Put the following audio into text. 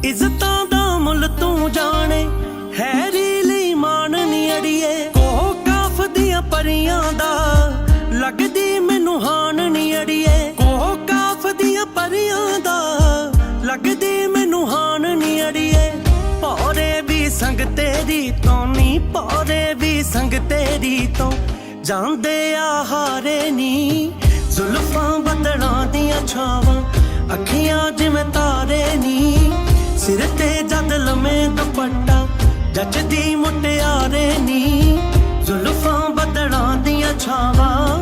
ਇੱਜ਼ਤਾਂ ਦਾ ਮੁੱਲ ਤੂੰ ਜਾਣੇ, ਹੈਰੀ ਲਈ ਮਾਣ ਨੀ ਅੜੀਏ। ਕੋਹ ਕਾਫ ਦੀਆਂ ਪਰੀਆਂ ਦਾ ਲੱਗਦੀ ਮੈਨੂੰ ਹਾਨ ਨੀ ਅੜੀਏ। ਕੋਹ ਕਾਫ ਦੀਆਂ ਪਰੀਆਂ ਦਾ ਲੱਗਦੀ ਮੈਨੂੰ ਹਾਨ ਨੀ ਅੜੀਏ। ਭੌਰੇ ਵੀ ਸੰਗ ਤੇਰੀ ਤੋਂ ਨੀ, ਭੌਰੇ ਵੀ ਸੰਗ ਤੇਰੀ ਤੋਂ ਜਾਂਦੇ ਆ ਹਾਰੇ ਨੀ। ਜ਼ੁਲਫਾਂ ਬੱਦਲਾਂ ਦੀਆਂ ਛਾਵਾਂ, ਅੱਖੀਆਂ ਜਿਵੇਂ ਤਾਰੇ ਨੀ। ਸਿਰ ਤੇ ਜਦ ਲੰਮੇ ਦੁਪੱਟਾ ਜੱਚਦੀ ਮੁਟਿਆਰੇ ਨੀ। ਜ਼ੁਲਫਾਂ ਬੱਦਲਾਂ ਦੀਆਂ ਛਾਵਾਂ,